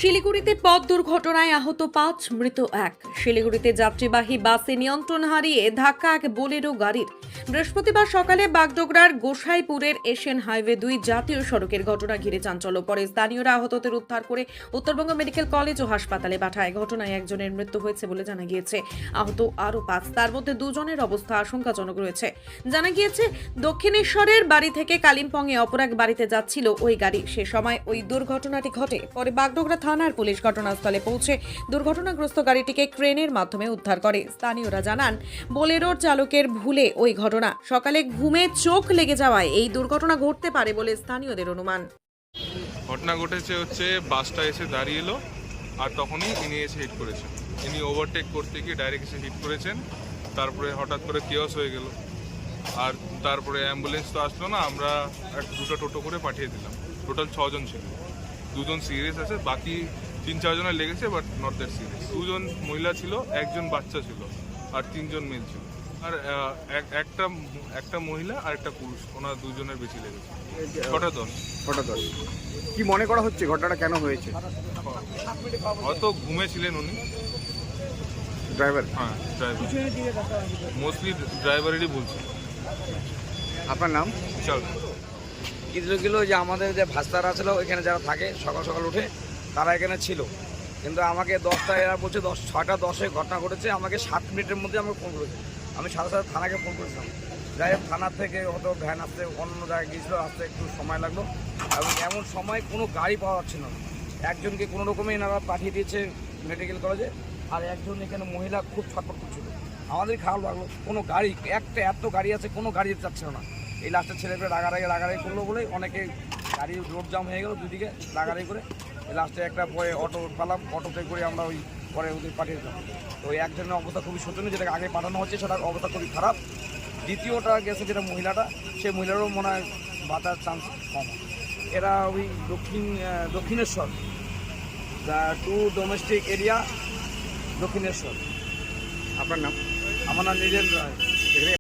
শিলিগুড়িতে পথ দুর্ঘটনায় আহত ৫, মৃত ১। শিলিগুড়িতে যাত্রীবাহী বাসে নিয়ন্ত্রণ হারিয়ে ধাক্কা এক বোলেরো গাড়ির। বৃহস্পতিবার সকালে বাগডোগরার গোসাইপুরের এশিয়ান হাইওয়ে ২ জাতীয় সড়কের ঘটনা ঘিরে চাঞ্চল্য। পরে স্থানীয়রা আহতদের উদ্ধার করে উত্তরবঙ্গ মেডিকেল কলেজ ও হাসপাতালে পাঠায়। ঘটনায় একজনের মৃত্যু হয়েছে বলে জানা গিয়েছে। আহত আরও ৫, তার মধ্যে ২ জনের অবস্থা আশঙ্কাজনক রয়েছে। জানা গিয়েছে, দক্ষিণেশ্বরের বাড়ি থেকে কালিম্পংয়ে অপর এক বাড়িতে যাচ্ছিল ওই গাড়ি। সে সময় ওই দুর্ঘটনাটি ঘটে। পরে বাগডোগরা থানার পুলিশ ঘটনাস্থলে পৌঁছে দুর্ঘটনাগ্রস্ত গাড়িটিকে ক্রেনের মাধ্যমে উদ্ধার করে। স্থানীয়রা জানান, বোলেরোর চালকের ভুলে ওই ঘটনা। সকালে ঘুমে চোখ লেগে যাওয়ায় এই দুর্ঘটনা ঘটতে পারে বলে স্থানীয়দের অনুমান। ঘটনা ঘটেছে হচ্ছে বাসটা এসে দাঁড়িয়ে এলো আর তখনই ইনি এসে হিট করেছেন। ইনি ওভারটেক করতে গিয়ে ডাইরেক্ট এসে হিট করেছেন। তারপরে হঠাৎ করে কেওস হয়ে গেল। আর তারপরে অ্যাম্বুলেন্স তো আসলো না, আমরা দুটো টোটো করে পাঠিয়ে দিলাম। টোটাল 6 জন ছিল, 2 জন সিরিয়াস আছে, বাকি 3-4 জনের লেগেছে, বাট নট দ্যাট সিরিয়াস। 2 জন মহিলা ছিল, 1 জন বাচ্চা ছিল আর 3 জন মেল ছিল। আর একটা মহিলা আর একটা পুরুষ, ওনার 2 জনের বেশি লেগেছে। 6:10 কি মনে করা হচ্ছে ঘটনাটা কেন হয়েছে? হয়তো ঘুমেছিলেন উনি। ড্রাইভার? হ্যাঁ, ড্রাইভার, মোস্টলি ড্রাইভারেরই বলছে। আপনার নাম? চল কিছু যে আমাদের যে ভাস্তারা ছিল এখানে যারা থাকে সকাল সকাল উঠে তারা এখানে ছিল, কিন্তু আমাকে 10টা, এরা বলছে 6:10 ঘটনা ঘটেছে। আমাকে 7 মিনিটের মধ্যে আমাকে ফোন করেছে। আমি সাথে সাথে থানাকে ফোন করেছিলাম। যাই হোক, থানার থেকে হয়তো ভ্যান আসতে অন্য জায়গায় গিয়েছিলো, আসতে একটু সময় লাগলো এবং এমন সময় কোনো গাড়ি পাওয়া যাচ্ছে না। একজনকে কোনো রকমে এনারা পাঠিয়ে দিয়েছে মেডিকেল কলেজে, আর একজন এখানে মহিলা খুব ছটফট করছিল। আমাদের খারাপ লাগলো, কোনো গাড়ি, এত গাড়ি আছে, কোনো গাড়ি যাচ্ছিল না। এই লাস্টের ছেলেপেলে রাগারাগি করলো বলে অনেকে গাড়ি রোড জাম হয়ে গেল, দুদিকে রাগারাগি করে। লাস্টে একটা পরে অটো পালাম, অটোতে করে আমরা ওই পরে ওদের পাঠিয়ে দিলাম। তো ওই একজনের অবস্থা খুবই শোচনীয়, যেটাকে আগে পাঠানো হচ্ছে সেটার অবস্থা খুবই খারাপ। দ্বিতীয়টা গেছে যেটা মহিলাটা, সেই মহিলারও মনে হয় বাঁচার চান্স কম। এরা ওই Dakshineswar, to domestic area, Dakshineswar. আপনার নাম? আমার নাম নীরেন রায়।